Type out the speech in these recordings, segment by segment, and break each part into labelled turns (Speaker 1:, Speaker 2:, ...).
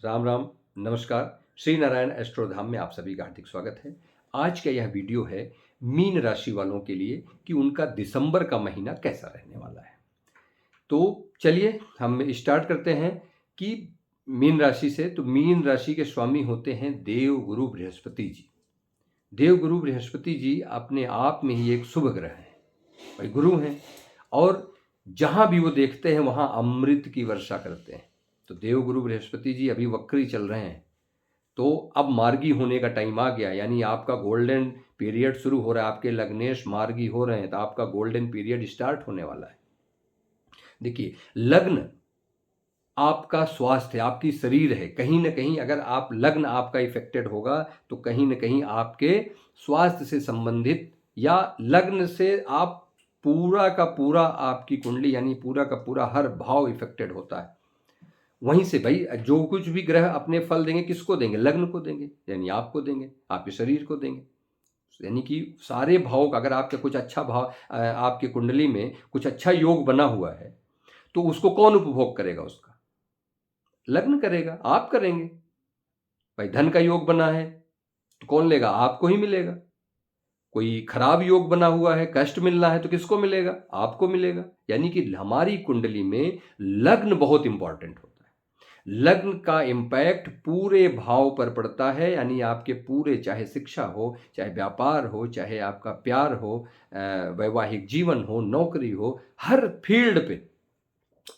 Speaker 1: राम राम, नमस्कार। श्री नारायण एस्ट्रोधाम में आप सभी का हार्दिक स्वागत है। आज का यह वीडियो है मीन राशि वालों के लिए कि उनका दिसंबर का महीना कैसा रहने वाला है। तो चलिए हम स्टार्ट करते हैं कि मीन राशि से। तो मीन राशि के स्वामी होते हैं देव गुरु बृहस्पति जी। देव गुरु बृहस्पति जी अपने आप में ही एक शुभ ग्रह हैं, भाई गुरु हैं, और जहाँ भी वो देखते हैं वहाँ अमृत की वर्षा करते हैं। तो देव गुरु बृहस्पति जी अभी वक्री चल रहे हैं, तो अब मार्गी होने का टाइम आ गया, यानी आपका गोल्डन पीरियड शुरू हो रहा है। आपके लग्नेश मार्गी हो रहे हैं, तो आपका गोल्डन पीरियड स्टार्ट होने वाला है। देखिए, लग्न आपका स्वास्थ्य, आपकी शरीर है। कहीं ना कहीं अगर आप लग्न आपका इफेक्टेड होगा तो कहीं ना कहीं आपके स्वास्थ्य से संबंधित, या लग्न से आप पूरा का पूरा आपकी कुंडली यानी पूरा का पूरा हर भाव इफेक्टेड होता है। वहीं से भाई जो कुछ भी ग्रह अपने फल देंगे किसको देंगे? लग्न को देंगे, यानी आपको देंगे, आपके शरीर को देंगे। यानी कि सारे भाव का, अगर आपका कुछ अच्छा भाव, आपकी कुंडली में कुछ अच्छा योग बना हुआ है, तो उसको कौन उपभोग करेगा? उसका लग्न करेगा, आप करेंगे। भाई धन का योग बना है तो कौन लेगा? आपको ही मिलेगा। कोई खराब योग बना हुआ है, कष्ट मिलना है, तो किसको मिलेगा? आपको मिलेगा। यानी कि हमारी कुंडली में लग्न बहुत इंपॉर्टेंट होता है। लग्न का इंपैक्ट पूरे भाव पर पड़ता है, यानी आपके पूरे, चाहे शिक्षा हो, चाहे व्यापार हो, चाहे आपका प्यार हो, वैवाहिक जीवन हो, नौकरी हो, हर फील्ड पे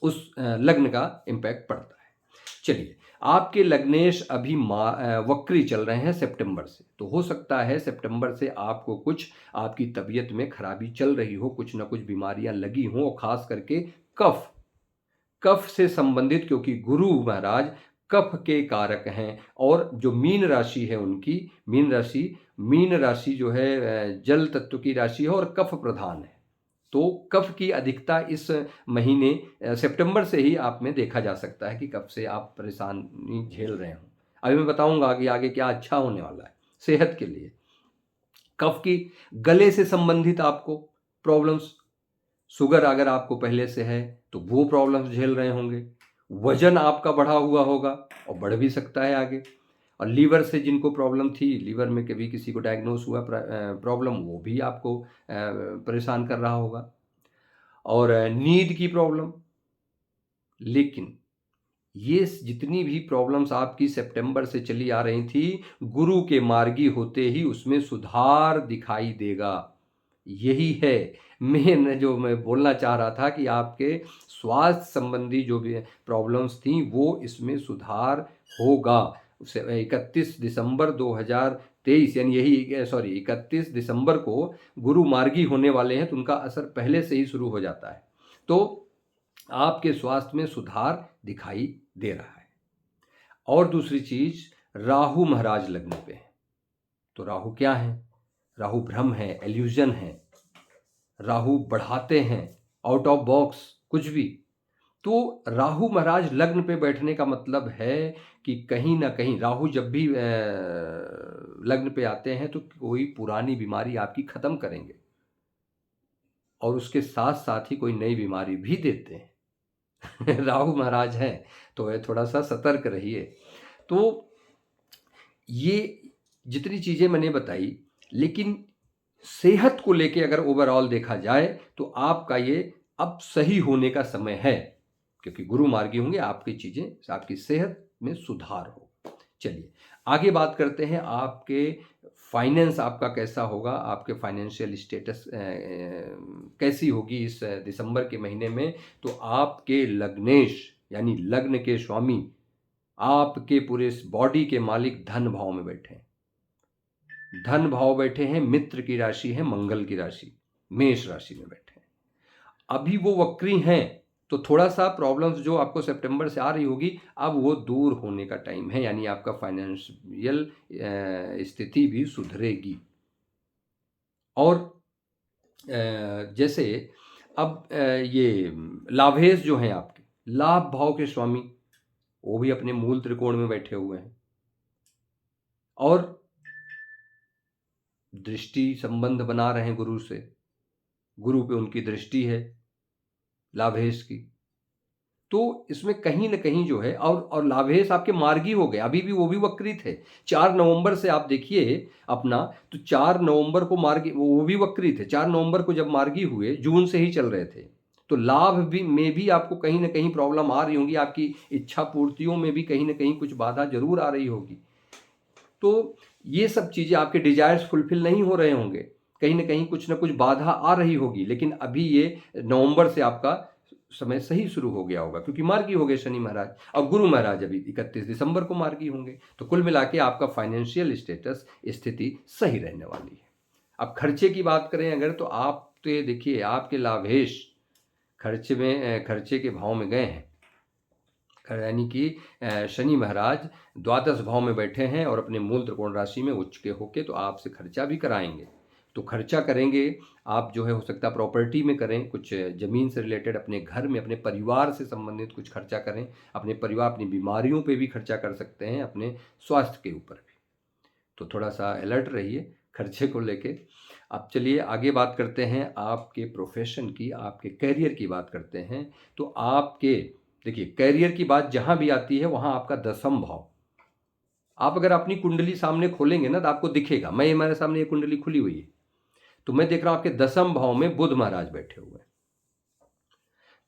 Speaker 1: उस लग्न का इंपैक्ट पड़ता है। चलिए, आपके लग्नेश अभी वक्री चल रहे हैं सितंबर से, तो हो सकता है सितंबर से आपको कुछ, आपकी तबीयत में खराबी चल रही हो, कुछ ना कुछ बीमारियां लगी हों, और खास करके कफ, कफ से संबंधित, क्योंकि गुरु महाराज कफ के कारक हैं। और जो मीन राशि है उनकी, मीन राशि जो है जल तत्व की राशि है और कफ प्रधान है। तो कफ की अधिकता इस महीने सितंबर से ही आप में देखा जा सकता है कि कफ से आप परेशानी झेल रहे हो। अभी मैं बताऊंगा आगे आगे क्या अच्छा होने वाला है सेहत के लिए। कफ की, गले से संबंधित आपको प्रॉब्लम्स, शुगर अगर आपको पहले से है तो वो प्रॉब्लम्स झेल रहे होंगे। वजन आपका बढ़ा हुआ होगा और बढ़ भी सकता है आगे। और लीवर से जिनको प्रॉब्लम थी, लीवर में कभी किसी को डायग्नोस हुआ प्रॉब्लम, वो भी आपको परेशान कर रहा होगा। और नींद की प्रॉब्लम। लेकिन ये जितनी भी प्रॉब्लम्स आपकी सितंबर से चली आ रही थी, गुरु के मार्गी होते ही उसमें सुधार दिखाई देगा। यही है जो मैं बोलना चाह रहा था कि आपके स्वास्थ्य संबंधी जो भी प्रॉब्लम्स थी वो इसमें सुधार होगा। 31 दिसंबर 2023, यानी यही 31 दिसंबर को गुरु मार्गी होने वाले हैं, तो उनका असर पहले से ही शुरू हो जाता है। तो आपके स्वास्थ्य में सुधार दिखाई दे रहा है। और दूसरी चीज, राहु महाराज लग्न पे है। तो राहु क्या है? राहु भ्रम है, एल्यूजन है। राहु बढ़ाते हैं आउट ऑफ बॉक्स कुछ भी। तो राहु महाराज लग्न पे बैठने का मतलब है कि कहीं ना कहीं राहु जब भी लग्न पे आते हैं तो कोई पुरानी बीमारी आपकी खत्म करेंगे, और उसके साथ साथ ही कोई नई बीमारी भी देते हैं। राहु महाराज हैं तो थोड़ा सा सतर्क रहिए। तो ये जितनी चीजें मैंने बताई, लेकिन सेहत को लेके अगर ओवरऑल देखा जाए तो आपका ये अब सही होने का समय है, क्योंकि गुरु मार्गी होंगे, आपकी चीजें, आपकी सेहत में सुधार हो। चलिए आगे बात करते हैं, आपके फाइनेंस आपका कैसा होगा, आपके फाइनेंशियल स्टेटस कैसी होगी इस दिसंबर के महीने में। तो आपके लग्नेश यानी लग्न के स्वामी, आपके पूरे बॉडी के मालिक धन भाव में बैठे हैं। धन भाव बैठे हैं, मित्र की राशि है, मंगल की राशि मेष राशि में बैठे हैं। अभी वो वक्री हैं, तो थोड़ा सा प्रॉब्लम्स जो आपको सितंबर से आ रही होगी, अब वो दूर होने का टाइम है, यानी आपका फाइनेंशियल स्थिति भी सुधरेगी। और जैसे अब ये लाभेश जो हैं आपके, लाभ भाव के स्वामी, वो भी अपने मूल त्रिकोण में बैठे हुए हैं, और दृष्टि संबंध बना रहे हैं गुरु से। गुरु पे उनकी दृष्टि है लाभेश की। तो इसमें कहीं न कहीं जो है और लाभेश आपके मार्गी हो गए, अभी भी वो भी वक्री थे। 4 नवंबर से आप देखिए अपना, तो 4 नवंबर को मार्गी, वो भी वक्री थे। 4 नवंबर को जब मार्गी हुए, जून से ही चल रहे थे। तो लाभ भी में भी आपको कहीं न कहीं प्रॉब्लम आ रही होगी, आपकी इच्छा पूर्तियों में भी कहीं न कहीं कुछ बाधा ज़रूर आ रही होगी। तो ये सब चीज़ें, आपके डिज़ायर्स फुलफ़िल नहीं हो रहे होंगे, कहीं न कहीं कुछ न कुछ बाधा आ रही होगी, लेकिन अभी ये नवंबर से आपका समय सही शुरू हो गया होगा, क्योंकि मार्गी हो गए शनि महाराज, और गुरु महाराज अभी 31 दिसंबर को मार्गी होंगे। तो कुल मिला के आपका फाइनेंशियल स्टेटस, स्थिति सही रहने वाली है। अब खर्चे की बात करें अगर, तो आप तो ये देखिए आपके लाभेश खर्चे के भाव में गए हैं, यानी कि शनि महाराज द्वादश भाव में बैठे हैं और अपने मूल त्रिकोण राशि में उच्च के होके तो आपसे खर्चा भी कराएंगे। तो खर्चा करेंगे आप, जो है हो सकता है प्रॉपर्टी में करें, कुछ ज़मीन से रिलेटेड, अपने घर में, अपने परिवार से संबंधित कुछ खर्चा करें, अपने परिवार, अपनी बीमारियों पे भी खर्चा कर सकते हैं, अपने स्वास्थ्य के ऊपर भी। तो थोड़ा सा अलर्ट रहिए खर्चे को लेके। अब चलिए आगे बात करते हैं आपके प्रोफेशन की, आपके करियर की बात करते हैं। तो आपके देखिए करियर की बात जहाँ भी आती है वहाँ आपका 10वां भाव, आप अगर अपनी कुंडली सामने खोलेंगे ना तो आपको दिखेगा। मैं हमारे सामने ये कुंडली खुली हुई है, तो मैं देख रहा हूँ आपके 10वां भाव में बुध महाराज बैठे हुए हैं।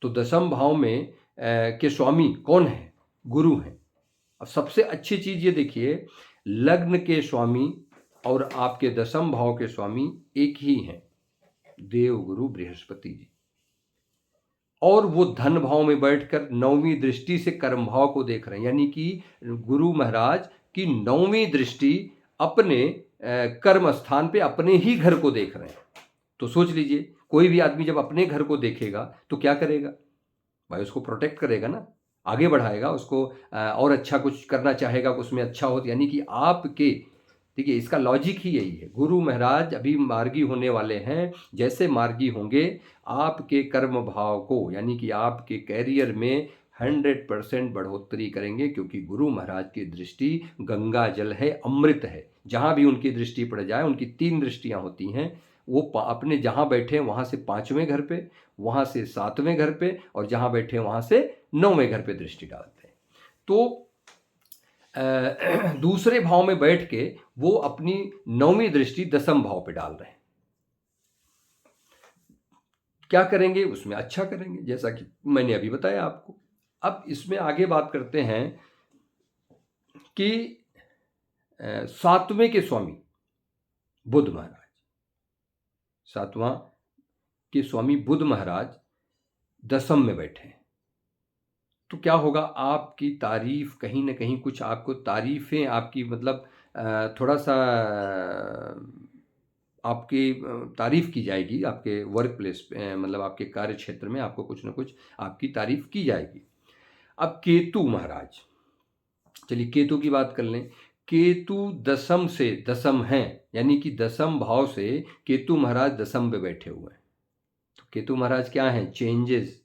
Speaker 1: तो 10वां भाव में के स्वामी कौन है? गुरु हैं। अब सबसे अच्छी चीज ये देखिए, लग्न के स्वामी और आपके 10वां भाव के स्वामी एक ही हैं, देवगुरु बृहस्पति जी। और वो धन भाव में बैठकर 9वीं दृष्टि से कर्म भाव को देख रहे हैं, यानी कि गुरु महाराज की 9वीं दृष्टि अपने कर्म स्थान पे अपने ही घर को देख रहे हैं। तो सोच लीजिए, कोई भी आदमी जब अपने घर को देखेगा तो क्या करेगा भाई? उसको प्रोटेक्ट करेगा ना, आगे बढ़ाएगा उसको, और अच्छा कुछ करना चाहेगा, उसमें अच्छा हो। यानी कि आपके, देखिए इसका लॉजिक ही यही है। गुरु महाराज अभी मार्गी होने वाले हैं, जैसे मार्गी होंगे आपके कर्म भाव को, यानी कि आपके कैरियर में 100% बढ़ोतरी करेंगे, क्योंकि गुरु महाराज की दृष्टि गंगा जल है, अमृत है। जहाँ भी उनकी दृष्टि पड़ जाए, उनकी 3 दृष्टियाँ होती हैं, वो अपने जहाँ बैठे हैं वहाँ से 5वें घर पे, वहाँ से 7वें घर पे, और जहाँ बैठे हैं वहाँ से 9वें घर पे दृष्टि डालते हैं। तो दूसरे भाव में बैठ के वो अपनी 9वीं दृष्टि 10वां भाव पे डाल रहे हैं। क्या करेंगे? उसमें अच्छा करेंगे, जैसा कि मैंने अभी बताया आपको। अब इसमें आगे बात करते हैं कि 7वें के स्वामी बुध महाराज, 7वां के स्वामी बुध महाराज 10वां में बैठे हैं। तो क्या होगा? आपकी तारीफ कहीं ना कहीं, कुछ आपको तारीफें आपकी, मतलब थोड़ा सा आपकी तारीफ की जाएगी, आपके वर्क प्लेस पे, मतलब आपके कार्य क्षेत्र में आपको कुछ ना कुछ आपकी तारीफ की जाएगी। अब केतु महाराज, चलिए केतु की बात कर लें। केतु 10वां से 10वां हैं, यानी कि 10वां भाव से केतु महाराज 10वां पे बैठे हुए हैं। तो केतु महाराज क्या हैं? चेंजेस।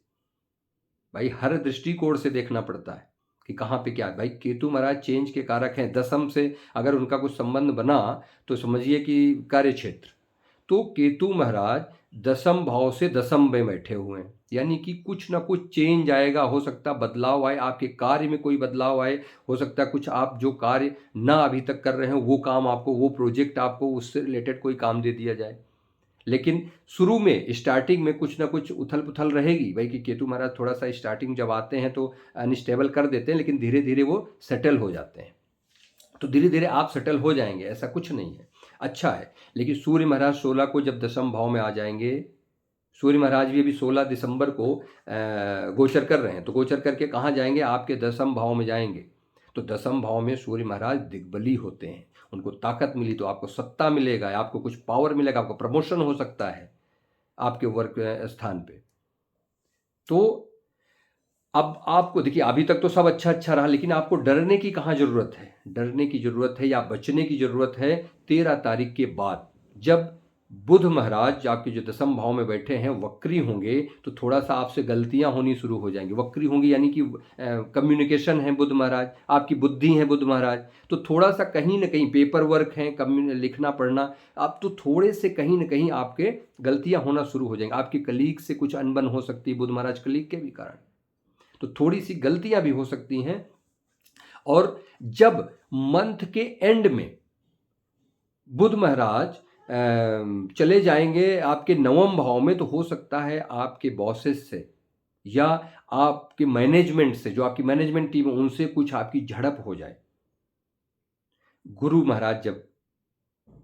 Speaker 1: भाई हर दृष्टिकोण से देखना पड़ता है कि कहाँ पे क्या है। भाई केतु महाराज चेंज के कारक हैं। 10वां से अगर उनका कुछ संबंध बना तो समझिए कि कार्य क्षेत्र। तो केतु महाराज 10वां भाव से 10वां में बैठे हुए हैं, यानी कि कुछ ना कुछ चेंज आएगा, हो सकता बदलाव आए, आपके कार्य में कोई बदलाव आए, हो सकता कुछ आप जो कार्य ना अभी तक कर रहे हो वो काम आपको, वो प्रोजेक्ट आपको, उससे रिलेटेड कोई काम दे दिया जाए। लेकिन शुरू में स्टार्टिंग में कुछ ना कुछ उथल पुथल रहेगी भाई, कि केतु महाराज थोड़ा सा स्टार्टिंग जब आते हैं तो अनस्टेबल कर देते हैं, लेकिन धीरे धीरे वो सेटल हो जाते हैं। तो धीरे धीरे आप सेटल हो जाएंगे, ऐसा कुछ नहीं है, अच्छा है। लेकिन सूर्य महाराज 16 को जब 10वां भाव में आ जाएंगे, सूर्य महाराज भी अभी 16 दिसंबर को गोचर कर रहे हैं, तो गोचर करके कहाँ जाएंगे? आपके 10वां भाव में जाएंगे। तो 10वां भाव में सूर्य महाराज दिग्बली होते हैं, उनको ताकत मिली तो आपको सत्ता मिलेगा, आपको कुछ पावर मिलेगा, आपको प्रमोशन हो सकता है आपके वर्क स्थान पे। तो अब आपको देखिए, अभी तक तो सब अच्छा अच्छा रहा, लेकिन आपको डरने की कहाँ जरूरत है? डरने की जरूरत है या बचने की जरूरत है 13 तारीख के बाद, जब बुध महाराज आपके जो 10वां भाव में बैठे हैं वक्री होंगे, तो थोड़ा सा आपसे गलतियां होनी शुरू हो जाएंगी। वक्री होंगी यानी कि कम्युनिकेशन है बुध महाराज, आपकी बुद्धि है बुध महाराज, तो थोड़ा सा कहीं ना कहीं पेपर वर्क है, लिखना पढ़ना, आप तो थोड़े से कहीं ना कहीं आपके गलतियां होना शुरू हो जाएंगी। आपके कलीग से कुछ अनबन हो सकती है बुध महाराज कलीग के भी कारण। तो थोड़ी सी गलतियां भी हो सकती हैं। और जब मंथ के एंड में बुध महाराज चले जाएंगे आपके नवम भाव में, तो हो सकता है आपके बॉसेस से या आपके मैनेजमेंट से, जो आपकी मैनेजमेंट टीम है, उनसे कुछ आपकी झड़प हो जाए। गुरु महाराज जब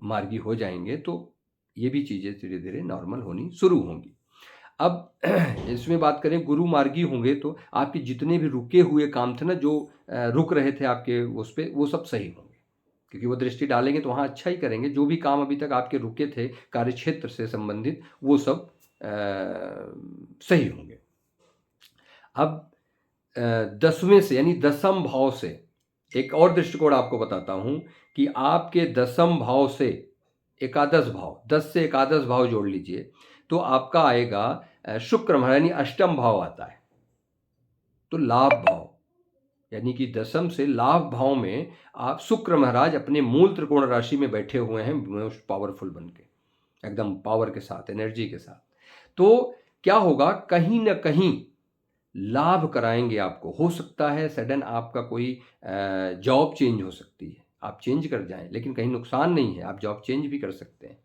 Speaker 1: मार्गी हो जाएंगे तो ये भी चीज़ें धीरे धीरे नॉर्मल होनी शुरू होंगी। अब इसमें बात करें, गुरु मार्गी होंगे तो आपके जितने भी रुके हुए काम थे ना, जो रुक रहे थे आपके उस पर, वो सब सही होंगे, क्योंकि वो दृष्टि डालेंगे तो वहाँ अच्छा ही करेंगे। जो भी काम अभी तक आपके रुके थे कार्य क्षेत्र से संबंधित, वो सब सही होंगे। अब 10वें से यानी 10म भाव से एक और दृष्टिकोण आपको बताता हूं कि आपके 10म भाव से एकादश भाव, 10 से एकादश भाव जोड़ लीजिए तो आपका आएगा शुक्र महाराज, यानी अष्टम भाव आता है। तो लाभ भाव, यानी कि 10म से लाभ भाव में आप शुक्र महाराज अपने मूल त्रिकोण राशि में बैठे हुए हैं, मोस्ट पावरफुल बन के, एकदम पावर के साथ, एनर्जी के साथ। तो क्या होगा, कहीं ना कहीं लाभ कराएंगे आपको। हो सकता है सडन आपका कोई जॉब चेंज हो सकती है, आप चेंज कर जाएं, लेकिन कहीं नुकसान नहीं है, आप जॉब चेंज भी कर सकते हैं।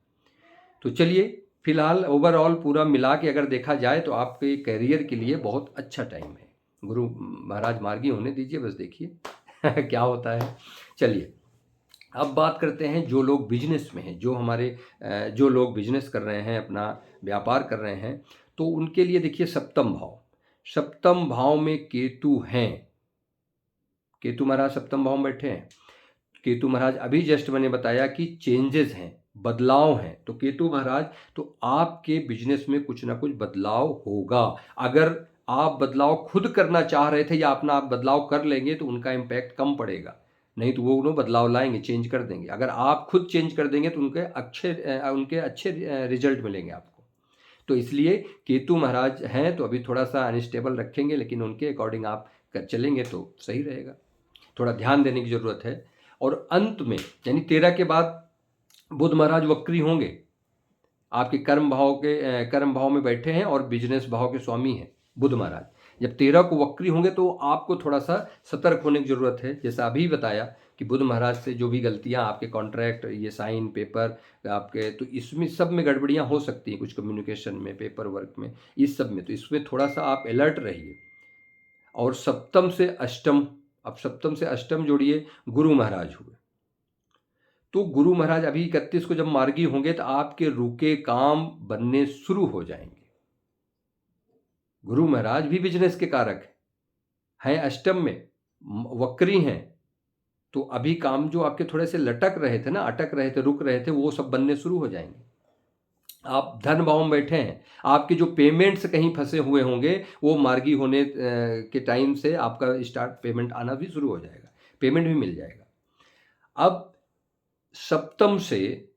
Speaker 1: तो चलिए, फिलहाल ओवरऑल पूरा मिला के अगर देखा जाए तो आपके करियर के लिए बहुत अच्छा टाइम है। गुरु महाराज मार्गी होने दीजिए, बस देखिए क्या होता है। चलिए, अब बात करते हैं जो लोग बिजनेस में हैं, जो लोग बिजनेस कर रहे हैं, अपना व्यापार कर रहे हैं, तो उनके लिए देखिए सप्तम भाव में केतु हैं। केतु महाराज सप्तम भाव में बैठे हैं। केतु महाराज अभी जस्ट मैंने बताया कि चेंजेस हैं, बदलाव हैं। तो केतु महाराज, तो आपके बिजनेस में कुछ ना कुछ बदलाव होगा। अगर आप बदलाव खुद करना चाह रहे थे या अपना आप बदलाव कर लेंगे तो उनका इम्पैक्ट कम पड़ेगा, नहीं तो वो बदलाव लाएंगे, चेंज कर देंगे। अगर आप खुद चेंज कर देंगे तो उनके अच्छे रिजल्ट मिलेंगे आपको। तो इसलिए केतु महाराज हैं तो अभी थोड़ा सा अनस्टेबल रखेंगे, लेकिन उनके अकॉर्डिंग आप चलेंगे तो सही रहेगा। थोड़ा ध्यान देने की ज़रूरत है। और अंत में यानी 13 के बाद बुध महाराज वक्री होंगे, आपके कर्म भाव में बैठे हैं और बिजनेस भाव के स्वामी हैं बुध महाराज। जब 13 को वक्री होंगे तो आपको थोड़ा सा सतर्क होने की ज़रूरत है। जैसा अभी बताया कि बुध महाराज से जो भी गलतियां, आपके कॉन्ट्रैक्ट, ये साइन पेपर आपके, तो इसमें सब में गड़बड़ियां हो सकती हैं, कुछ कम्युनिकेशन में, पेपर वर्क में, इस सब में। तो इसमें थोड़ा सा आप अलर्ट रहिए। और सप्तम से अष्टम जोड़िए, गुरु महाराज हुए। तो गुरु महाराज अभी 31 को जब मार्गी होंगे तो आपके रुके काम बनने शुरू हो जाएंगे। गुरु महाराज भी बिजनेस के कारक हैं अष्टम में, वक्री हैं। तो अभी काम जो आपके थोड़े से लटक रहे थे ना, अटक रहे थे, रुक रहे थे, वो सब बनने शुरू हो जाएंगे। आप धन भाव में बैठे हैं, आपके जो पेमेंट्स कहीं फंसे हुए होंगे वो मार्गी होने के टाइम से आपका स्टार्ट पेमेंट आना भी शुरू हो जाएगा, पेमेंट भी मिल जाएगा। अब सप्तम से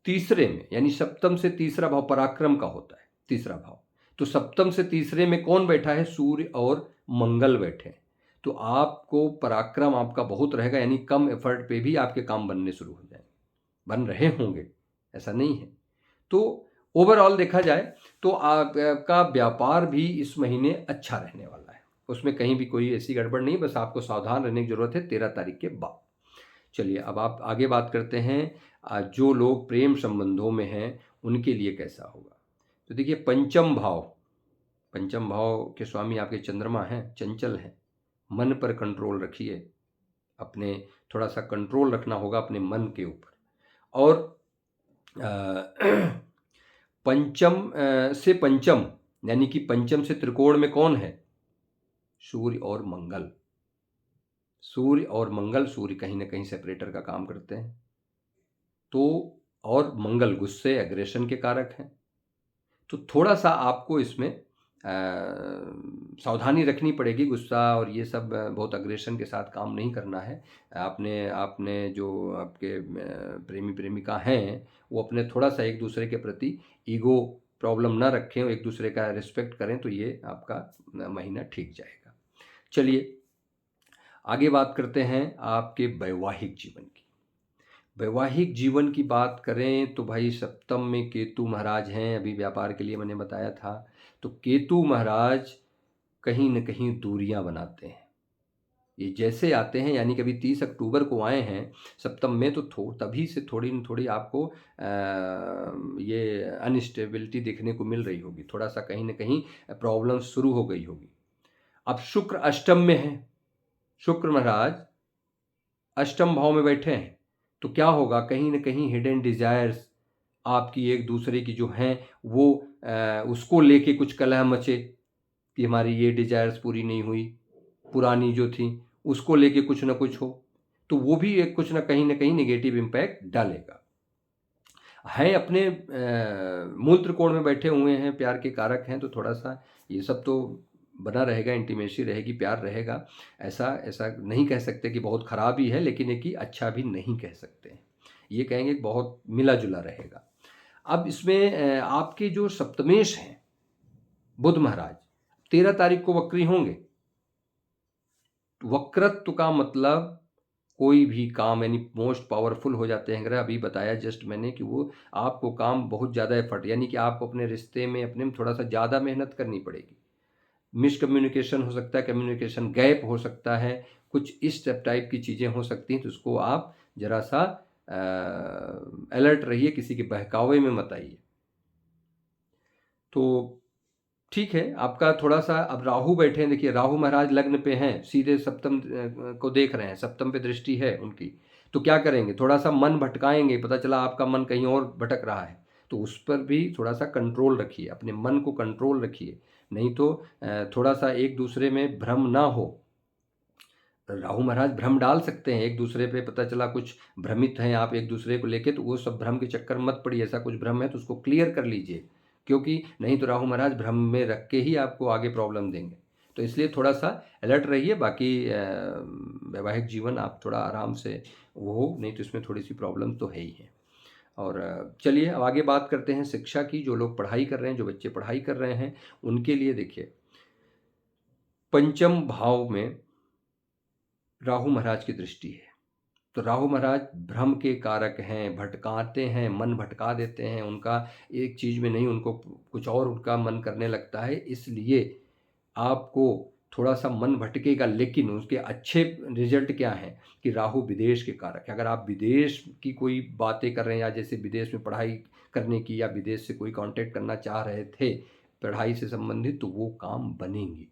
Speaker 1: तीसरे में, यानी सप्तम से तीसरा भाव पराक्रम का होता है, तीसरा भाव। तो सप्तम से तीसरे में कौन बैठा है, सूर्य और मंगल बैठे हैं। तो आपको पराक्रम आपका बहुत रहेगा, यानी कम एफर्ट पे भी आपके काम बनने शुरू हो जाएंगे, बन रहे होंगे, ऐसा नहीं है। तो ओवरऑल देखा जाए तो आपका व्यापार भी इस महीने अच्छा रहने वाला है, उसमें कहीं भी कोई ऐसी गड़बड़ नहीं, बस आपको सावधान रहने की जरूरत है 13 तारीख के बाद। चलिए, अब आप आगे बात करते हैं जो लोग प्रेम संबंधों में हैं उनके लिए कैसा होगा। तो देखिए, पंचम भाव के स्वामी आपके चंद्रमा हैं, चंचल हैं। मन पर कंट्रोल रखिए, अपने थोड़ा सा कंट्रोल रखना होगा अपने मन के ऊपर। और पंचम यानी कि पंचम से त्रिकोण में कौन है, सूर्य और मंगल। सूर्य कहीं ना कहीं सेपरेटर का काम करते हैं। तो और मंगल गुस्से, एग्रेशन के कारक हैं। तो थोड़ा सा आपको इसमें सावधानी रखनी पड़ेगी। गुस्सा और ये सब, बहुत अग्रेशन के साथ काम नहीं करना है। आपने जो आपके प्रेमी प्रेमिका हैं वो अपने थोड़ा सा एक दूसरे के प्रति ईगो प्रॉब्लम ना रखें, एक दूसरे का रिस्पेक्ट करें, तो ये आपका महीना ठीक जाएगा। चलिए, आगे बात करते हैं आपके वैवाहिक जीवन की। वैवाहिक जीवन की बात करें तो भाई सप्तम में केतु महाराज हैं, अभी व्यापार के लिए मैंने बताया था। तो केतु महाराज कहीं न कहीं दूरियां बनाते हैं। ये जैसे आते हैं, यानी कभी 30 अक्टूबर को आए हैं सप्तम में, तो तभी से थोड़ी न थोड़ी आपको ये अनस्टेबिलिटी देखने को मिल रही होगी, थोड़ा सा कहीं न कहीं प्रॉब्लम शुरू हो गई होगी। अब शुक्र अष्टम में है, शुक्र महाराज अष्टम भाव में बैठे हैं, तो क्या होगा, कहीं न कहीं हिडन डिजायर्स आपकी एक दूसरे की जो हैं वो उसको लेके कुछ कलह मचे कि हमारी ये डिजायर्स पूरी नहीं हुई, पुरानी जो थी उसको लेके कुछ ना कुछ हो, तो वो भी एक कुछ ना कहीं नेगेटिव इम्पैक्ट डालेगा। हैं अपने मूल त्रिकोण में बैठे हुए हैं, प्यार के कारक हैं, तो थोड़ा सा ये सब तो बना रहेगा, इंटीमेसी रहेगी, प्यार रहेगा। ऐसा ऐसा नहीं कह सकते कि बहुत खराब ही है, लेकिन एक ही अच्छा भी नहीं कह सकते, ये कहेंगे कि बहुत मिला जुला रहेगा। अब इसमें आपके जो सप्तमेश हैं बुध महाराज 13 तारीख को वक्री होंगे। वक्रत्व का मतलब कोई भी काम यानी मोस्ट पावरफुल हो जाते हैं ग्रह। अभी बताया जस्ट मैंने कि वो आपको काम बहुत ज़्यादा एफर्ट, यानी कि आपको अपने रिश्ते में अपने में थोड़ा सा ज़्यादा मेहनत करनी पड़ेगी। मिसकम्युनिकेशन हो सकता है, कम्युनिकेशन गैप हो सकता है, कुछ इस टाइप की चीज़ें हो सकती हैं, तो उसको आप ज़रा सा अलर्ट रहिए, किसी के बहकावे में मत आइए। तो ठीक है, आपका थोड़ा सा अब राहु बैठे हैं, देखिए राहु महाराज लग्न पे हैं, सीधे सप्तम को देख रहे हैं, सप्तम पे दृष्टि है उनकी, तो क्या करेंगे, थोड़ा सा मन भटकाएंगे, पता चला आपका मन कहीं और भटक रहा है, तो उस पर भी थोड़ा सा कंट्रोल रखिए, अपने मन को कंट्रोल रखिए, नहीं तो थोड़ा सा एक दूसरे में भ्रम ना हो। राहु महाराज भ्रम डाल सकते हैं एक दूसरे पे, पता चला कुछ भ्रमित हैं आप एक दूसरे को लेके, तो वो सब भ्रम के चक्कर में मत पड़िए, ऐसा कुछ भ्रम है तो उसको क्लियर कर लीजिए, क्योंकि नहीं तो राहु महाराज भ्रम में रख के ही आपको आगे प्रॉब्लम देंगे। तो इसलिए थोड़ा सा अलर्ट रहिए। बाकी वैवाहिक जीवन आप थोड़ा आराम से वो हो, नहीं तो इसमें थोड़ी सी प्रॉब्लम तो है ही है। और चलिए अब आगे बात करते हैं शिक्षा की। जो लोग पढ़ाई कर रहे हैं, जो बच्चे पढ़ाई कर रहे हैं, उनके लिए देखिए पंचम भाव में राहु महाराज की दृष्टि है, तो राहु महाराज भ्रम के कारक हैं, भटकाते हैं, मन भटका देते हैं, उनका एक चीज़ में नहीं, उनको कुछ और उनका मन करने लगता है, इसलिए आपको थोड़ा सा मन भटकेगा। लेकिन उसके अच्छे रिजल्ट क्या हैं कि राहु विदेश के कारक है। अगर आप विदेश की कोई बातें कर रहे हैं, या जैसे विदेश में पढ़ाई करने की, या विदेश से कोई कांटेक्ट करना चाह रहे थे पढ़ाई से संबंधित, तो वो काम बनेंगे,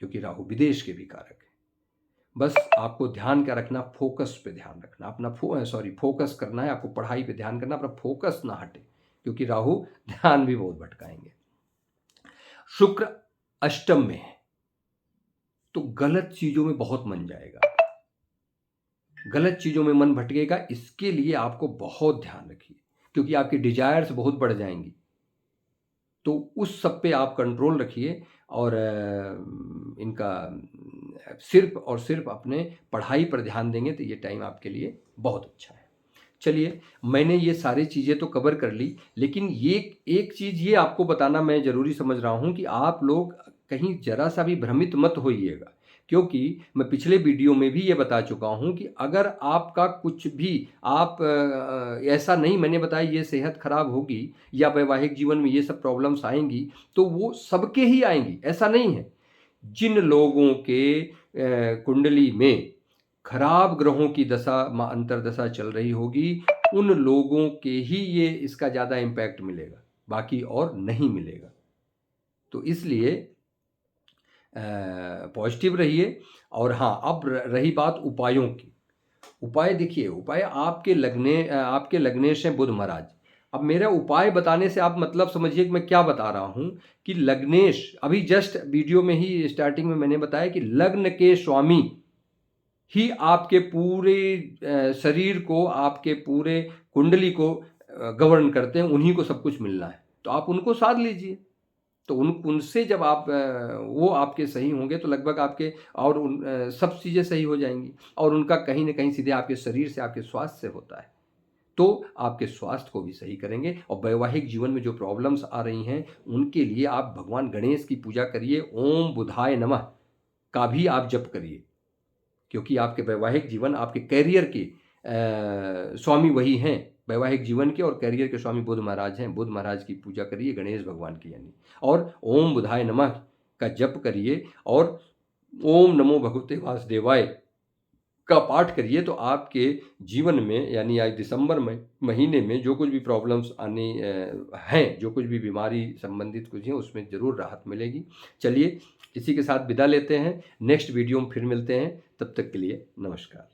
Speaker 1: क्योंकि राहु विदेश के भी कारक है। बस आपको ध्यान क्या रखना, फोकस पे ध्यान रखना, अपना फोकस करना है आपको, पढ़ाई पे ध्यान करना, अपना फोकस ना हटे, क्योंकि राहु ध्यान भी बहुत भटकाएंगे। शुक्र अष्टम में है, तो गलत चीजों में बहुत मन जाएगा, गलत चीजों में मन भटकेगा, इसके लिए आपको बहुत ध्यान रखिए, क्योंकि आपकी डिजायर्स बहुत बढ़ जाएंगी, तो उस सब पे आप कंट्रोल रखिए, और इनका सिर्फ और सिर्फ अपने पढ़ाई पर ध्यान देंगे तो ये टाइम आपके लिए बहुत अच्छा है। चलिए, मैंने ये सारी चीज़ें तो कवर कर ली, लेकिन ये एक चीज़ ये आपको बताना मैं ज़रूरी समझ रहा हूँ कि आप लोग कहीं ज़रा सा भी भ्रमित मत होइएगा, क्योंकि मैं पिछले वीडियो में भी ये बता चुका हूँ कि अगर आपका कुछ भी आप ऐसा नहीं मैंने बताया ये सेहत खराब होगी या वैवाहिक जीवन में ये सब प्रॉब्लम्स आएंगी, तो वो सबके ही आएंगी, ऐसा नहीं है। जिन लोगों के कुंडली में खराब ग्रहों की दशा अंतरदशा चल रही होगी, उन लोगों के ही ये इसका ज़्यादा इम्पैक्ट मिलेगा, बाकी और नहीं मिलेगा। तो इसलिए पॉजिटिव रहिए। और हाँ, अब रही बात उपायों की। उपाय देखिए, उपाय आपके लग्नेश हैं बुध महाराज। अब मेरा उपाय बताने से आप मतलब समझिए कि मैं क्या बता रहा हूँ कि लग्नेश, अभी जस्ट वीडियो में ही स्टार्टिंग में मैंने बताया कि लग्न के स्वामी ही आपके पूरे शरीर को, आपके पूरे कुंडली को गवर्न करते हैं, उन्हीं को सब कुछ मिलना है, तो आप उनको साध लीजिए। तो उनसे जब आप वो आपके सही होंगे तो लगभग आपके और सब चीज़ें सही हो जाएंगी, और उनका कहीं ना कहीं सीधे आपके शरीर से, आपके स्वास्थ्य से होता है, तो आपके स्वास्थ्य को भी सही करेंगे। और वैवाहिक जीवन में जो प्रॉब्लम्स आ रही हैं उनके लिए आप भगवान गणेश की पूजा करिए, ओम बुधाय नमः का भी आप जप करिए, क्योंकि आपके वैवाहिक जीवन, आपके कैरियर के स्वामी वही हैं, वैवाहिक जीवन के और कैरियर के स्वामी बुध महाराज हैं। बुध महाराज की पूजा करिए, गणेश भगवान की यानी, और ओम बुधाय नमः का जप करिए और ओम नमो भगवते वासुदेवाय का पाठ करिए, तो आपके जीवन में यानी आज दिसंबर महीने में जो कुछ भी प्रॉब्लम्स आने हैं, जो कुछ भी बीमारी संबंधित कुछ है, उसमें ज़रूर राहत मिलेगी। चलिए इसी के साथ विदा लेते हैं, नेक्स्ट वीडियो में फिर मिलते हैं, तब तक के लिए नमस्कार।